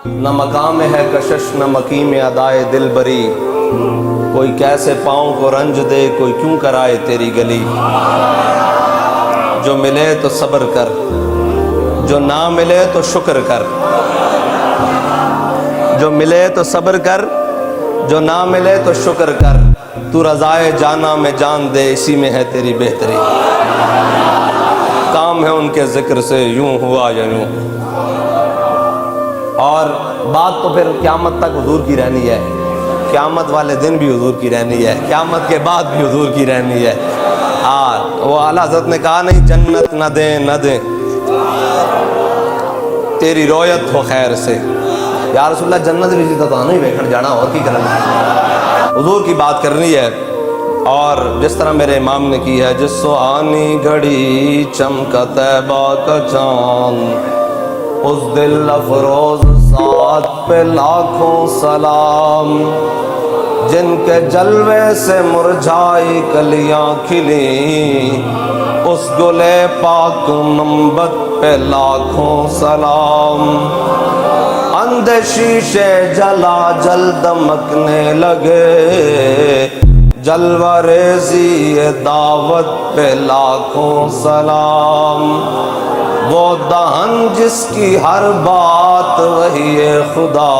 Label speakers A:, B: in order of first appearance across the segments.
A: نہ مقام ہے کشش نہ مقیم ادائے دل بری، کوئی کیسے پاؤں کو رنج دے کوئی کیوں کرائے تیری گلی۔ جو ملے تو صبر کر، جو نہ ملے تو شکر کر، جو ملے تو صبر کر، جو نہ ملے تو شکر کر، تو رضائے جانا میں جان دے اسی میں ہے تیری بہتری۔ کام ہے ان کے ذکر سے یوں ہوا یا یوں۔ اور بات تو پھر قیامت تک حضور کی رہنی ہے، قیامت والے دن بھی حضور کی رہنی ہے، قیامت کے بعد بھی حضور کی رہنی ہے۔ وہ اعلیٰ حضرت نے کہا نہیں جنت نہ دیں نہ دیں، تیری رویت ہو خیر سے۔ یا رسول اللہ جنت بھی جیتا تو نہیں ویکھن جانا اور کی کرنا، حضور کی بات کرنی ہے۔ اور جس طرح میرے امام نے کی ہے، جس سہانی گھڑی چمکا طیبہ کا چاند، اس دل افروز ساتھ پہ لاکھوں سلام، جن کے جلوے سے مرجھائی کلیاں کھلی، اس گلے پاک منبت پہ لاکھوں سلام۔ اندھے شیشے جلا جل دمکنے لگے، جلوہ ریزی دعوت پہ لاکھوں سلام۔ وہ دہن جس کی ہر بات وحی خدا،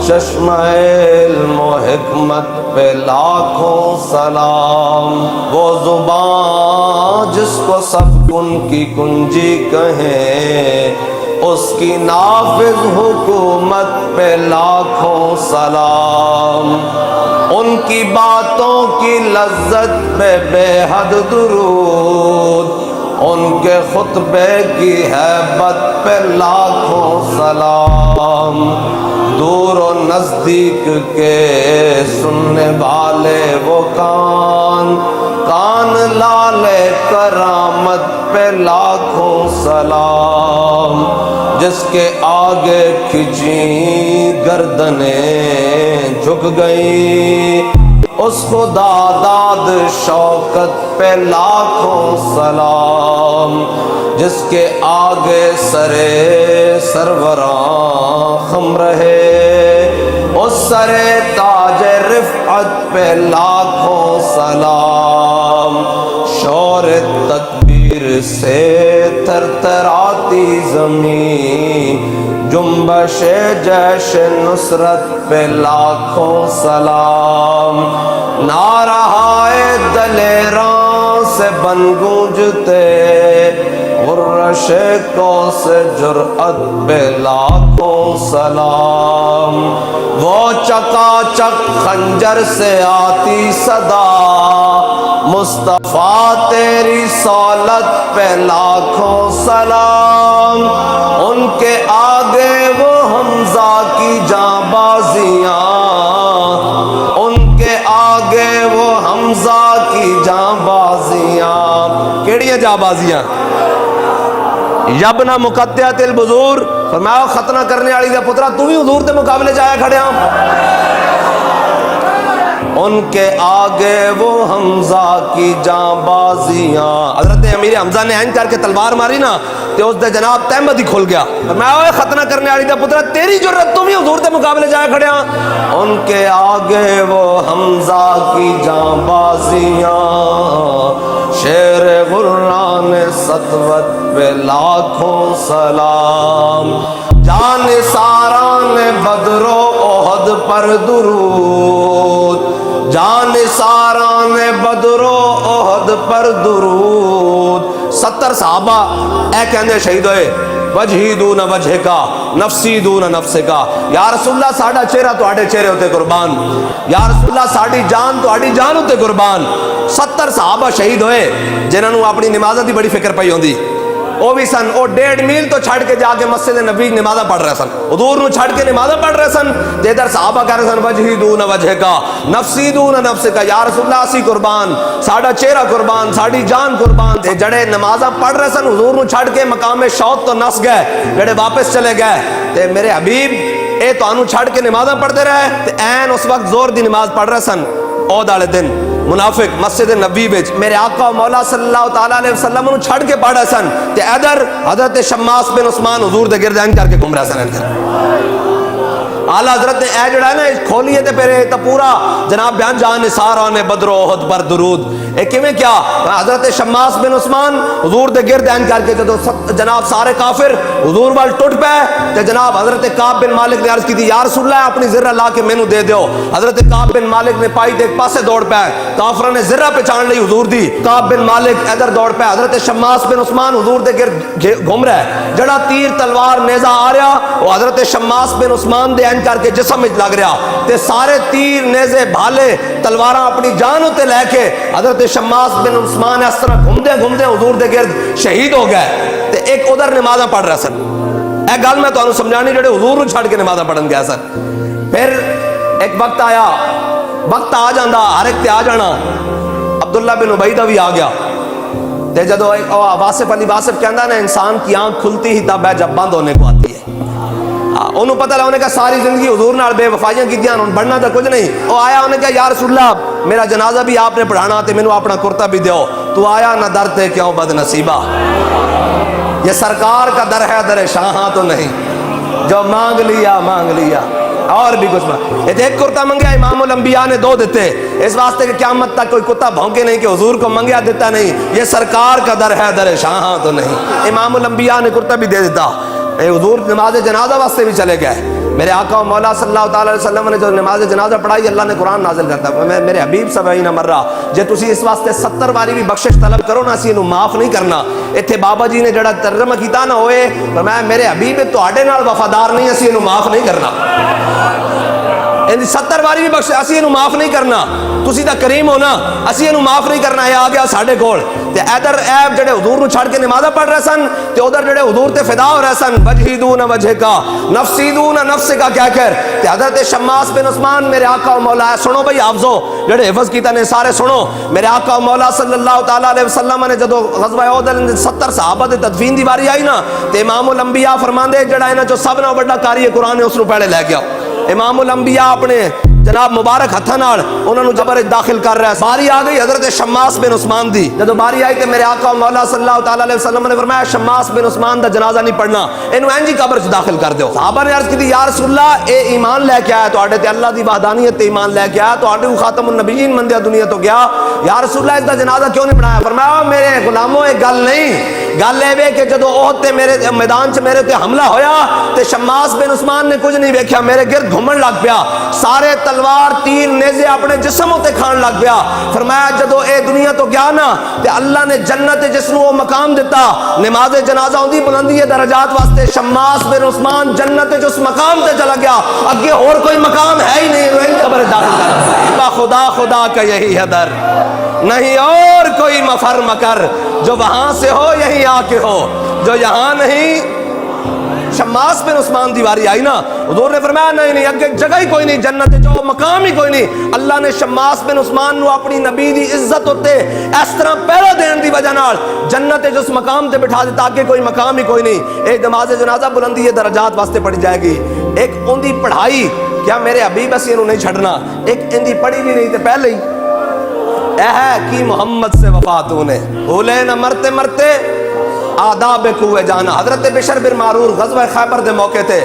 A: چشمہ علم و حکمت پہ لاکھوں سلام۔ وہ زبان جس کو سب ان کی کنجی کہیں، اس کی نافذ حکومت پہ لاکھوں سلام۔ ان کی باتوں کی لذت پہ بے حد درود، ان کے خطبے کی ہیبت پہ لاکھوں سلام۔ دور و نزدیک کے سننے والے وہ کان، کان لالے کرامت پہ لاکھوں سلام۔ جس کے آگے کھچی گردنیں جھک گئی، اس خدا داد شوکت پہ لاکھوں سلام۔ جس کے آگے سرے سروراں خم رہے، اس سرے تاج رفعت پہ لاکھوں سلام۔ شور تکبیر سے تھر تھراتی زمین، جنبش جیش نصرت پہ لاکھوں سلام۔ نعرہائے دلیراں سے بن گونجتے، غرش کو سے جرأت پہ لاکھوں سلام۔ وہ چکا چک خنجر سے آتی صدا، مصطفیٰ تیری سولت پہ لاکھوں سلام۔ ان کے آگے وہ حمزہ کی جاں بازیاں، ان کے آگے وہ حمزہ کی جاں بازیاں۔ کیڑی جاں بازیاں؟ یبنا مقطعۃ البذور، فرمایا ختنہ کرنے والی دا پترا تو بھی حضور دے مقابلے جایا کھڑے ہاں۔ ان کے آگے وہ حمزہ کی جاں بازیاں۔ حضرت امیر حمزہ نے اینج کر کے تلوار ماری نا تے اس دے جناب تہمت ہی کھل گیا۔ فرمایا اوے ختنہ کرنے والی دا پترا تیری جرت تو بھی حضور دے مقابلے جایا کھڑے ہاں۔ ان کے آگے وہ حمزہ کی جاں بازیاں، شیر غران سطوت پہ لاکھوں سلام۔ جان ساران بدر و احد پر درود، جان ساران بدر و احد پر درود۔ 70 صحابہ اے کہندے شہید ہوئے، وجہی دون وجہ کا نفسی دون نفس کا، یا رسول اللہ ساڑھا چہرہ تو آڑے چہرے ہوتے قربان، یا رسول اللہ ساڑھی جان تو آڑی جان ہوتے قربان۔ 70 صحابہ شہید ہوئے جنہوں نے اپنی نمازیں دی بڑی فکر پئی ہوندی، وہ بھی سن وہ 1.5 میل تو چھڑ کے جا کے مسجد نبی نمازہ پڑھ رہے سن، حضور نو چھڑ کے نمازہ پڑھ رہے سن، ادھر صحابہ کہہ رہے سن وجہی دون وجہ کا نفسی دون نفس کا، یا رسول اللہ اسی قربان، ساڑھا چہرہ قربان، ساڑھی جان قربان۔ تے جڑے نمازہ پڑھ رہے سن حضور نو چھڑ کے مقام شوق تو نس گئے، جڑے واپس چلے گئے تے میرے حبیب اے تو انو چھڑ کے نمازہ پڑھتے رہے تے این اس وقت زور دی نماز پڑھ رہے سن عہد والے دن۔ منافق مسجد نبی وچ میرے آقا مولا صلی اللہ تعالی علیہ وسلم نو چھڑ کے پڑھا سن تے ادھر حضرت شماس بن عثمان حضور دے گرد این کر کے گھوم رہا سن. اعلی حضرت نے اے جڑا ہے نا کھولیے تے پھر تو پورا جناب بیان جان سارا نے بدر و احد پر درود. اے کیویں کیا حضرت شماس بن عثمان حضور دے گرد این کر کے جدو جناب سارے کافر حضور وال ٹٹ پے تے جناب حضرت کعب بن مالک نے عرض کی تھی یا رسول اللہ اپنی ذرہ لا کے مینوں دے دیو. حضرت کعب بن مالک نے پائی تے ایک پاسے دوڑ پے, کافراں نے ذرہ پہچان لی حضور دی. کعب بن مالک ادھر دوڑ پے, حضرت شماس بن عثمان حضور دے گرد گھوم رہا ہے. جڑا تیر تلوار نیزہ آ رہا وہ حضرت شماس بن عثمان دے این کر کے جسم وچ لگ رہا تے سارے تیر نیزے بھالے تلواراں اپنی جان تے لے کے حضرت شماس بن عثمان اس طرح گھومدے گھومدے حضور دے گرد شہید ہو گئے تے ایک ادھر نمازاں پڑھ رہا سن. اے گل میں تانوں سمجھانی جڑے حضور نوں چھڈ کے نمازاں پڑھن گئے سن. پھر ایک وقت آیا, وقت آ جاندا ہر ایک تے آ جانا. عبداللہ بن عبیدہ بھی آ گیا تے جدو واصف علی واصف کہندا نا انسان کی آنکھ کھلتی ہی تب ہے جب بند ہونے کو آتی ہے. انہوں پتہ لگا, انہیں کہا ساری زندگی حضور نال بے وفائیاں کیتیاں, انہوں بڑھنا تو کچھ نہیں. وہ آیا انہیں کہا یا رسول اللہ میرا جنازہ بھی آپ نے پڑھانا تے مینوں اپنا کرتا بھی دیو. تو آیا نہ در تے کیوں بد نصیبہ, یہ سرکار کا در ہے در شاہاں تو نہیں, جو مانگ لیا مانگ لیا اور بھی کچھ مانگ. یہ ایک کرتا منگیا امام الانبیاء نے 2 دیتے, اس واسطے کہ قیامت تک کوئی کتا بھونکے نہیں کہ حضور کو منگیا دیتا نہیں. یہ سرکار کا در ہے در شاہاں تو نہیں. امام الانبیاء نے کرتا بھی دے دیتا. حضور نماز جنازہ واسطے بھی چلے گئے. میرے آقا و مولا صلی اللہ تعالی علیہ وسلم نے جو نماز جنازہ پڑھائی اللہ نے قرآن نازل کرتا ہے میرے حبیب 70 مرہ جے تسی اس واسطے 70 باری بھی بخشش طلب کرو نا اسی انہوں معاف نہیں کرنا. ایتھے بابا جی نے جڑا ترجمہ کیتا نہ ہوئے میں میرے حبیب تواڈے نال وفادار نہیں, اسی انہوں معاف نہیں کرنا. 70 باری بھی بخش اسی انہوں معاف نہیں کرنا. تسی تا کریم ہونا, اسی انہوں معاف نہیں کرنا. یہ آ گیا ساڈے کول تے ادھر ایب جڑے حضور نو چھڑ کے نمازاں پڑھ رہے سن تے ادھر جڑے حضور تے فدا ہو رہے سن وجہی دون وجہ کا نفسی دون نفس کا کیا کر تے حضرت شماس بن عثمان میرے آقا و مولا ہے. سنو بھائی حافظو جڑے حفظ کیتا نے سارے سنو. میرے آقا و مولا صلی اللہ تعالی علیہ وسلم نے جدو غزوہ احد 70 صحابہ دے تدفین دی باری آئی نا تے امام الانبیاء فرماندے جڑا ہے نا جو سب نال بڑا قاری قرآن ہے اس نو پہلے لے گیا. امام الانبیاء اپنے جناب مبارک ہتھاں نال انہاں نو جبر داخل کر رہا ہے. باری آ گئی حضرت شماس بن عثمان دی. جدو باری آئی تے میرے آقا و مولا صلی اللہ تعالی علیہ وسلم نے فرمایا شماس بن عثمان دا جنازہ نہیں پڑھنا, اینو انجی قبر چ داخل کر دیو. صحابہ نے عرض کی یا رسول اللہ اے ایمان لے کے آیا تواڈے تے اللہ دی وحدانیت تے ایمان لے کے آیا, تواڈے کو خاتم النبیین مندیا دنیا تو گیا. یا رسول اللہ اس دا جنازہ کیوں نہیں پڑھایا؟ فرمایا میرے غلاموں ایک گل نہیں, گل اے کہ جدو احد تے میرے میدان چ میرے تے حملہ ہویا تے شماس بن عثمان نے کچھ نہیں ویکھیا, میرے گرد گھومن لگ پیا, سارے تلوار تیر نیزے اپنے جسموں تے کھان لگ پیا. فرمایا جدو اے دنیا تو گیا نا تے اللہ نے جنت جس نو مقام دیتا نماز جنازہ ہوندی بلندی درجات واسطے شماس بن عثمان جنت جس مقام تے چلا گیا, اگے اور کوئی مقام ہے ہی نہیں. روئن قبر داخل کر خدا خدا کا یہی ہے در, نہیں اور کوئی مفر مکر, جو وہاں سے ہو یہی آ کے ہو, جو یہاں نہیں. شماس بن عثمان دیواری آئی نا حضور نے فرمایا نہیں نہیں اگے جگہ ہی کوئی نہیں, جنت جو مقام ہی کوئی نہیں. اللہ نے شماس بن عثمان نو اپنی نبی دی عزت ہوتے اس طرح پہلا دین دی وجہ نال جنت جس مقام تے بٹھا دیتا کہ کوئی مقام ہی کوئی نہیں. ایک نماز جنازہ بلندی درجات واسطے پڑھی جائے گی, ایک ان دی پڑھائی کیا میرے حبیب اسی انہوں نہیں چھڑنا, ایک ان دی پڑھی بھی نہیں تے پہلے ہی اے ہے کی محمد سے وفات ہونے بھولے نہ مرتے مرتے آداب کوئے جانا. حضرت بشر بن معرور غزوہ خیبر دے موقع تھے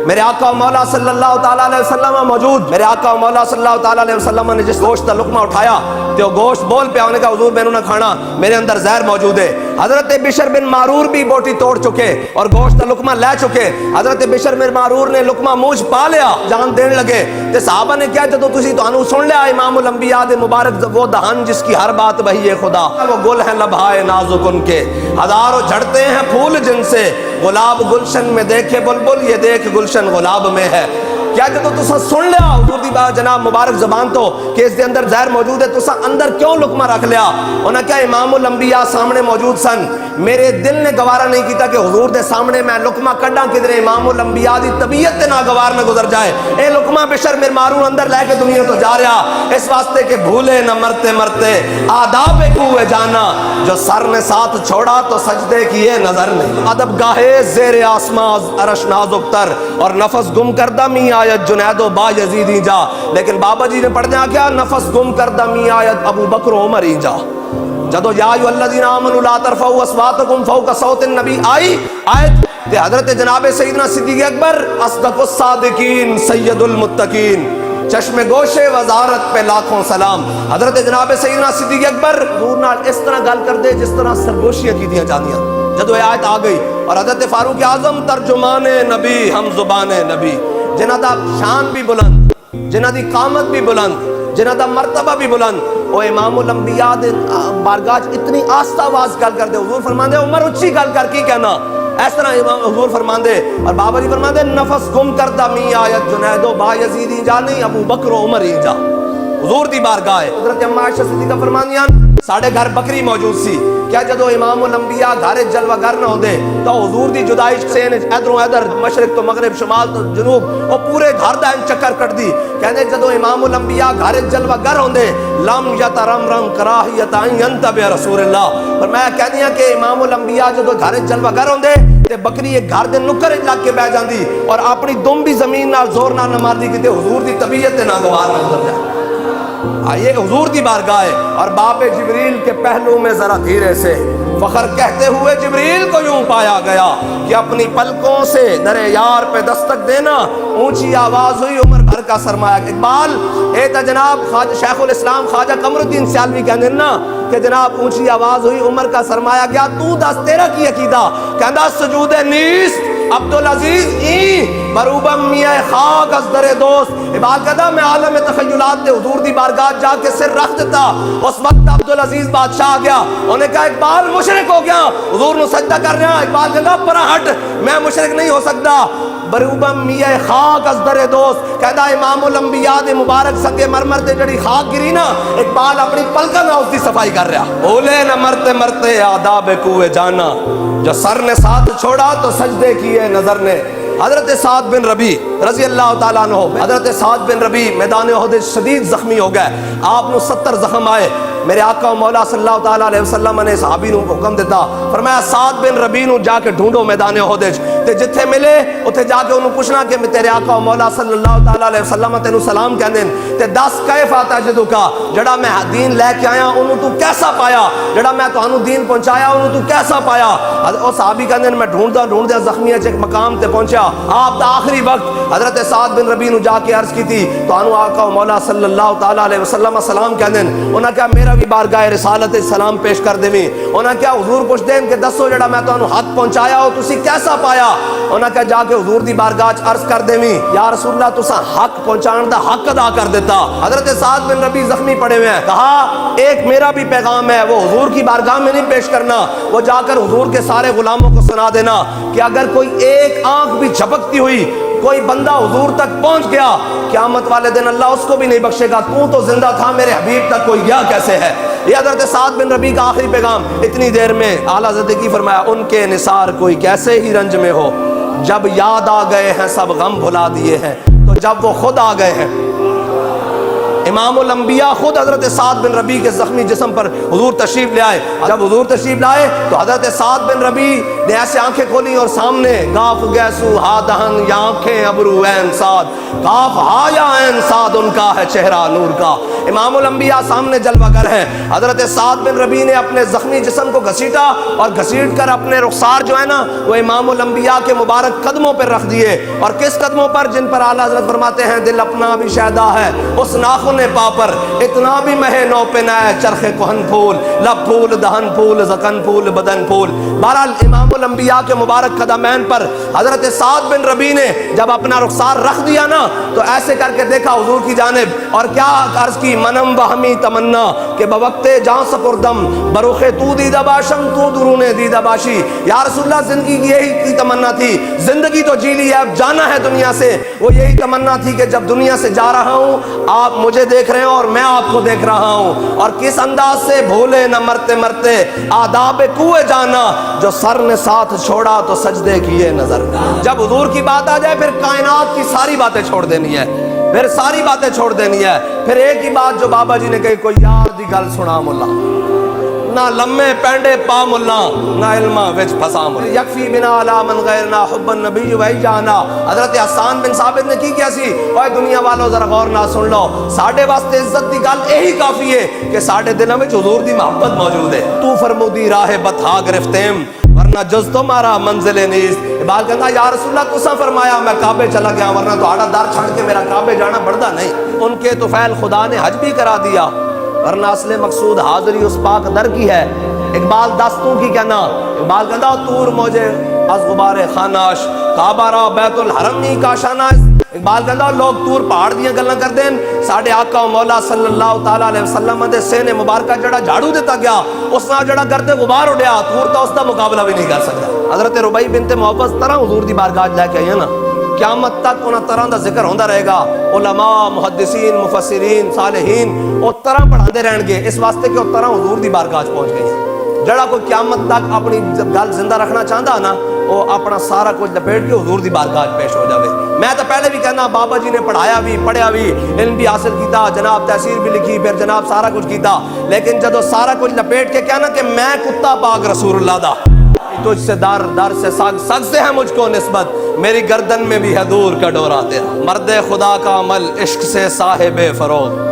A: میرے آقا و مولا صلی اللہ تعالی علیہ وسلم موجود. میرے آقا و مولا صلی اللہ تعالی علیہ وسلم نے جس گوشت کا لقمہ اٹھایا تو گوشت بول پہ آنے کا حضور میں نہ کھانا, میرے اندر زہر موجود ہے. حضرت بشر بن معرور بھی بوٹی توڑ چکے اور گوشت کا لقمہ لے چکے. حضرت بشر بن معرور نے لقمہ منہ پا لیا, جان دین لگے تے صحابہ نے کیا جدو تسی تو انو سن لیا امام الانبیاء دے مبارک وہ دہن جس کی ہر بات وہی ہے خدا, وہ گل ہیں لبھائے نازک ان کے ہزاروں جھڑتے ہیں پھول جن سے, گلاب گلشن میں دیکھے بلبل یہ دیکھ گلشن گلاب میں ہے. کیا جدو تسا سن لیا حضور دی جناب مبارک زبان تو کہ اس دے اندر زہر موجود ہے, تسا اندر کیوں لقمہ رکھ لیا؟ انہاں کیا امام الانبیاء سامنے موجود سن, میرے دل نے گوارا نہیں کیتا کہ حضور دے سامنے میں لقمہ کڈاں کدھر امام الانبیاء دی طبیعت تے ناگوار نہ گزر جائے. اے لقمہ بشر بن معرور اندر لے کے دنیا تو جا رہا اس واسطے کہ بھولے نہ مرتے مرتے آداب کوئے جانا, جو سر نے ساتھ چھوڑا تو سجدے کیے نظر نہیں. ادب گاہے زیر آسمان عرش نازک تر اور نفس گم کردہ میاں آیت جنیدو با یزیدی جا، لیکن بابا جی نے پڑھنا کیا، نفس گم کردہ می آیت ابو بکر عمر ہی جا۔ جدو یا ایھا الذین آمنوا لا ترفعوا اصواتکم فوق صوت النبی آئی آیت کہ حضرت جناب سیدنا صدیق اکبر اصدق الصادقین سید المتقین، چشم گوش وزارت پہ لاکھوں سلام۔ حضرت جناب سیدنا صدیق اکبر حضور نال اس طرح گل کر دے جس طرح سرگوشیاں کی دیاں جاندیاں۔ جدو یہ آیت آ گئی اور حضرت فاروق اعظم ترجمان نبی ہم زبان نبی، جنہاں دا شان بھی بلند، جنہاں دی قامت بھی بلند، جنہاں دا مرتبہ بھی بلند، وہ امام الانبیاء دے بارگاہ اتنی آستہ آواز گل کر دے۔ حضور فرماندے عمر اچھی گل کر کی کہنا، اس طرح حضور فرماندے اور بابا جی فرماندے نفس گم کردہ می آیت جنیدو با یزیدی جا نہیں ابو بکر عمر ہی جا۔ حضور دی بارگاہ ہے۔ حضرت اماں عائشہ صدیقہ فرماندیاں ساڑھے گھر بکری موجود سی، کیا جدو امام الانبیاء گھر جلوہ گر نہ ہوندے تو حضور دی جدائی سین ادھروں ادھر مشرق تو مغرب شمال تو جنوب وہ پورے گھر دا چکر کٹ دی، کہندے جدو امام الانبیاء گھر جلوہ گر ہوندے لم یترمرم کراہیت ان ینتبہ رسول اللہ، فرمایا کہندیاں کہ امام الانبیاء جدو گھر جلوہ گر ہوندے تے بکری ایک گھر دے نکر لگ کے بہ جاندی اور اپنی دم بھی زمین نال زور نہ ماردی کہ حضور دی طبیعت تے ناگوار نہ گزر جائے۔ آئیے حضور دی بارگاہ ہے اور باپ جبریل کے پہلو میں ذرا دھیرے سے فخر کہتے ہوئے جبریل کو یوں پایا گیا کہ اپنی پلکوں سے در یار پہ دستک دینا، اونچی آواز ہوئی عمر بھر کا سرمایہ۔ اقبال اے تا جناب شیخ الاسلام خواجہ قمر الدین سیالوی کہندے نا کہ جناب اونچی آواز ہوئی عمر کا سرمایہ گیا، تو دس تیرا کی عقیدہ، کہندا سجود نیست عبدالعزیز این مروبم میاں خاک از در دوست۔ اقبال کہتا میں عالم تخیلات دے حضور دی بارگاہ جا کے سر رکھ دیتا، اس وقت عبدالعزیز بادشاہ آ گیا، انہوں نے کہا اقبال مشرک ہو گیا، حضور نو سجدہ کر رہا۔ اقبال کہتا پرا ہٹ، میں مشرک نہیں ہو سکتا، مروبم میاں خاک از در دوست۔ کہتا امام الانبیاء دے مبارک سنگے مرمر دے جڑی خاک گری نا، اقبال اپنی پلکاں نال اس دی صفائی کر رہا۔ بولے نہ مرتے مرتے آداب کوئے جانا، جو سر نے ساتھ چھوڑا تو سجدے کیے نظر نے۔ حضرت سعد بن ربیع رضی اللہ تعالیٰ عنہ، حضرت سعد بن ربیع میدان احد شدید زخمی ہو گئے، آپ نو 70 زخم آئے۔ میرے آقا و مولا صلی اللہ تعالیٰ علیہ وسلم نے صحابی نو حکم دیتا، فرمایا سعد بن ربیع نو جا کے ڈھونڈو میدان احد تے جتھے ملے اتھے جا کے انہوں پوچھنا کہ تیرے آقا و مولا صلی اللہ تعالیٰ علیہ وسلم تینوں سلام کہندے تے دس کیف آتا جدو کا، جڑا میں دین لے کے آیا انہوں تو کیسا پایا، جڑا میں تانوں دین پہنچایا انہوں تو کیسا پایا۔ اور صحابی کہندے میں ڈھونڈدا زخمیاں ایک مقام تے پہنچا، آپ دا آخری وقت حضرت سعد بن ربیع نو جا کے عرض کی تھی تانوں آقا و مولا صلی اللہ تعالیٰ علیہ وسلم سلام کہندے، انہاں کہا میرا بھی بارگاہ رسالت سلام پیش کر دیویں۔ انہاں کہا حضور پوچھ دین کہ دسو جڑا میں تانوں حق پہنچایا ہو تسی کیسا پایا، انہاں کہا جا کے حضور دی بارگاہ عرض کر دیویں یا رسول اللہ تساں حق پہنچان دا حق ادا کر دیتا۔ حضرت سعد بن ربیع زخمی پڑے ہوئے ہیں، کہا ایک میرا بھی پیغام ہے، وہ حضور کی بارگاہ میں نہیں پیش کرنا، وہ جا کر حضور کے سارے غلاموں کو سنا دینا کہ اگر کوئی ایک آنکھ بھی جھپکتی ہوئی کوئی بندہ حضور تک پہنچ گیا قیامت والے دن اللہ اس کو بھی نہیں بخشے گا، تو زندہ تھا میرے حبیب تک کوئی گیا کیسے ہے۔ یہ حضرت سعد بن ربیع کا آخری پیغام۔ اتنی دیر میں اعلیٰ حضرت کی فرمایا ان کے نثار کوئی کیسے ہی رنج میں ہو، جب یاد آ گئے ہیں سب غم بھلا دیے ہیں، تو جب وہ خود آ گئے ہیں۔ امام الانبیاء خود حضرت سعد بن ربیع کے زخمی جسم پر حضور تشریف لے آئے۔ جب حضور تشریف لائے تو حضرت سعد بن ربیع نے ایسے آنکھیں کھولی اور سامنے گاف گیسو ہا دہن یا آنکھیں ابرو عین سعد، گاف ہا یا عین سعد ان کا ہے چہرہ نور کا۔ امام الانبیاء سامنے جلوہ گر ہے۔ حضرت سعد بن ربیع نے اپنے زخمی جسم کو گھسیٹا اور گھسیٹ کر اپنے رخسار جو ہے نا وہ امام الانبیاء کے مبارک قدموں پر رکھ دیے، اور کس قدموں پر؟ جن پر اعلیٰ حضرت فرماتے ہیں دل اپنا بھی شیدا ہے اس ناخن پا پر، اتنا بھی مہے نو پہ نائے چرخ کہن پھول، لب پھول دہن پھول زکن پھول بدن پھول۔ بہرحال امام الانبیاء کے مبارک قدمین پر حضرت سعد بن ربیع نے جب اپنا رخسار رکھ دیا نا تو ایسے کر کے دیکھا حضور کی جانب اور کیا عرض کی، منم بہمی تمنا کہ بوقت جان سپردم بروخ تو دیدہ باشم تو درون دیدہ باشی۔ یا رسول اللہ زندگی کی یہی کی تمنا تھی، زندگی تو جی لی ہے اب جانا ہے دنیا سے، وہ یہی تمنا تھی کہ جب دنیا سے جا رہا ہوں آپ مجھے دیکھ رہے ہیں اور میں آپ کو دیکھ رہا ہوں، اور کس انداز سے بھولے نہ مرتے مرتے آداب کوئے جانا، جو سر نے ساتھ چھوڑا تو سجدے کیے نظر۔ جب حضور کی بات آ جائے پھر کائنات کی ساری باتیں چھوڑ دینی ہے، پھر ساری باتیں چھوڑ دینی ہے، پھر ایک ہی بات جو بابا جی نے کہی، کوئی یار دی گل سنا مولا، نہ لمے پینڈے پا ملا نہ علما وچ پھسا ملا یکفی بنا علی من غیرنا حب النبی و جانا حضرت حسان بن ثابت نے کی کیا سی اوے دنیا والو ذرا غور نہ سن لو ساڈے واسطے عزت دی گل یہی کافی ہے کہ ساڈے دلوں وچ حضور دی محبت موجود ہے تو فرمودی راہ بتھا گرفتیم ورنہ جز تمہارا منزل نیز اقبال کہتا یا رسول اللہ تساں فرمایا میں کعبے چلا گیا ورنہ تہاڈا در چھڑ کے میرا کعبے جانا بڑھدا نہیں ان کے طفیل خدا نے حج بھی کرا دیا ورنہ اصل مقصود حاضری اس پاک در کی ہے اقبال دستوں کی کہنا اقبال کہتا طور موجے از غبار خاناش کعبہ را بیت الحرمی کا شاناش اقبال کہتا لوگ طور پہاڑ دیاں گلاں کر دین ساڈے آقا و مولا صلی اللہ تعالی علیہ وسلم دے سینے مبارکہ جڑا جھاڑو دیتا گیا اس نال جڑا گرد غبار اڑیا طور تو اس دا مقابلہ بھی نہیں کر سکتا حضرت ربیع بنت محبت طرح حضور دی بارگاہ لے کے آئی نا قیامت تک انہاں طرح دا ذکر ہوندا رہے گا علماء محدثین مفسرین صالحین وہ طرح پڑھاندے رہن گے اس واسطے کہ وہ طرح حضور دی بارگاہ پہنچ گئی ہیں جڑا کوئی قیامت تک اپنی گل زندہ رکھنا چاہندا نا وہ اپنا سارا کچھ لپیٹ کے حضور دی بارگاہ پیش ہو جاوے میں تو پہلے بھی کہنا بابا جی نے پڑھایا بھی پڑھیا بھی علم بھی حاصل کیتا جناب تحصیل بھی لکھی پھر جناب سارا کچھ کیتا لیکن جدو سارا کچھ لپیٹ کے کہنا کہ میں کتا پاک رسول اللہ دا تجھ سے در در سے سگ سے ہے مجھ کو نسبت میری گردن میں بھی ہے دور کا ڈورا تیرا مرد خدا کا عمل عشق سے صاحب فروغ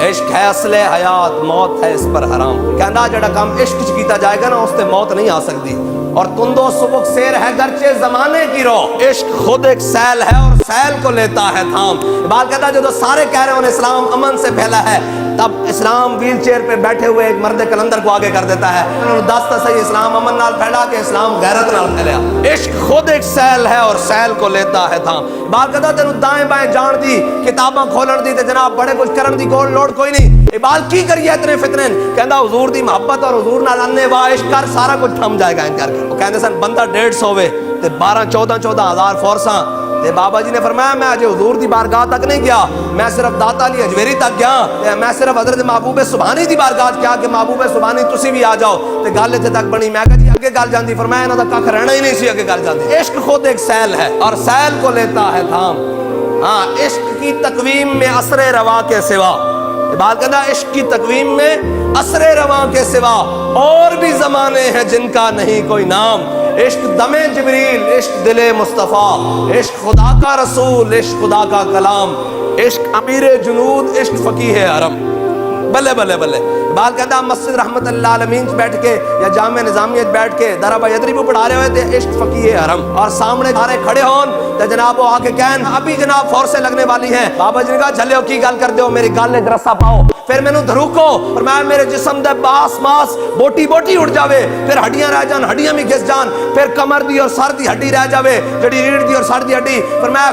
A: عشق ہے اصل حیات موت ہے اس پر حرام کہنا جڑا کام عشق کیتا جائے گا نا اس تے موت نہیں آ سکتی اور تندو سبک سیر ہے گرچہ زمانے کی رو عشق خود ایک سیل ہے اور سیل کو لیتا ہے تھام بات کہتا ہے جو سارے کہہ رہے ہیں اسلام امن سے پھیلا ہے تب اسلام ویل چیئر پہ بیٹھے ہوئے ایک مرد کلندر کو آگے کر دیتا ہے انہوں نے دستا صحیح اسلام امن نال پھیلا کہ اسلام غیرت نال پھیلیا عشق خود ایک سیل ہے اور سیل کو لیتا ہے تھام بات کہتا تینوں دائیں بائیں جان دی کتاباں کھولن دی تے جناب بڑے کچھ کرن دی کوئی لوڑ کوئی نہیں اقبال کی کریے اتنے فتنے کہندا حضور دی محبت اور حضور نال انے وا عشق کر سارا کچھ تھم جائے گا ان کر کے وہ کہندے سن بندہ 150 ہوے تے 12-14 ہزار فورساں تے بابا جی نے فرمایا میں اجے حضور دی بارگاہ تک نہیں گیا میں صرف داتا علی اجویری تک گیا میں صرف حضرت محبوب سبحانی دی بارگاہ کیا کہ محبوب سبحانی تسی بھی آ جاؤ تے گل اتنے تک بنی میں کہ جی اگے گل جاندی فرمایا انہاں دا کھ رہنا ہی نہیں سی اگے گل جاندی عشق خود ایک سیل ہے اور سیل کو لیتا ہے تھام ہاں عشق کی تقویم میں اثر رواں کے سوا بات کہنا عشق کی تقویم میں اثر رواں کے سوا اور بھی زمانے ہیں جن کا نہیں کوئی نام عشق دم جبریل عشق دل مصطفیٰ عشق خدا کا رسول عشق خدا کا کلام عشق امیر جنود عشق فقیہ حرم بلے بلے بلے بات کہتا مسجد رحمت اللہ عالمین بیٹھ کے یا جامع نظامیہ بیٹھ کے دربہ یدری بھی پڑھا رہے ہوئے تھے عشق فقیہ حرم اور سامنے سارے کھڑے ہون تے جناب وہ آگے کہن ابھی جناب فورسیں لگنے والی ہیں بابا جی نے کہا جھلیو کی گل کر دیو میری گل ایک رسا پاؤ پھر میں نو دھروکو اور میں میرے جسم دے باس ماس بوٹی بوٹی اڑ جاوے پھر ہڈیاں رہ جان ہڈیاں بھی گھس جان پھر کمر دی اور سر دی ہڈی رہ جاوے جڑی ریڑھ دی اور سر دی ہڈی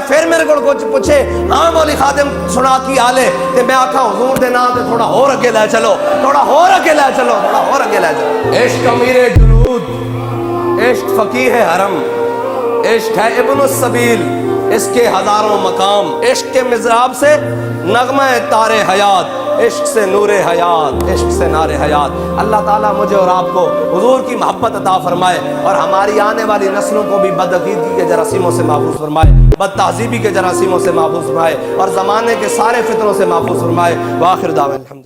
A: پھر میرے کو کچھ پوچھے ہاں مولی خادم سنا کی حال ہے تے میں آکھاں حضور دے نام تے تھوڑا اور اگے لے چلو تھوڑا اور اگے لے چلو تھوڑا اور اگے لے چلو عشق امیر جنود عشق فقیہ حرم عشق ہے ابن السبیل اس کے ہزاروں مقام عشق کے مضراب سے نغمہ تار حیات عشق سے نور حیات عشق سے نار حیات اللہ تعالیٰ مجھے اور آپ کو حضور کی محبت عطا فرمائے اور ہماری آنے والی نسلوں کو بھی بدعقیدگی کے جراثیموں سے محفوظ فرمائے بد تہذیبی کے جراثیموں سے محفوظ فرمائے اور زمانے کے سارے فتنوں سے محفوظ فرمائے وآخر دعوانا الحمد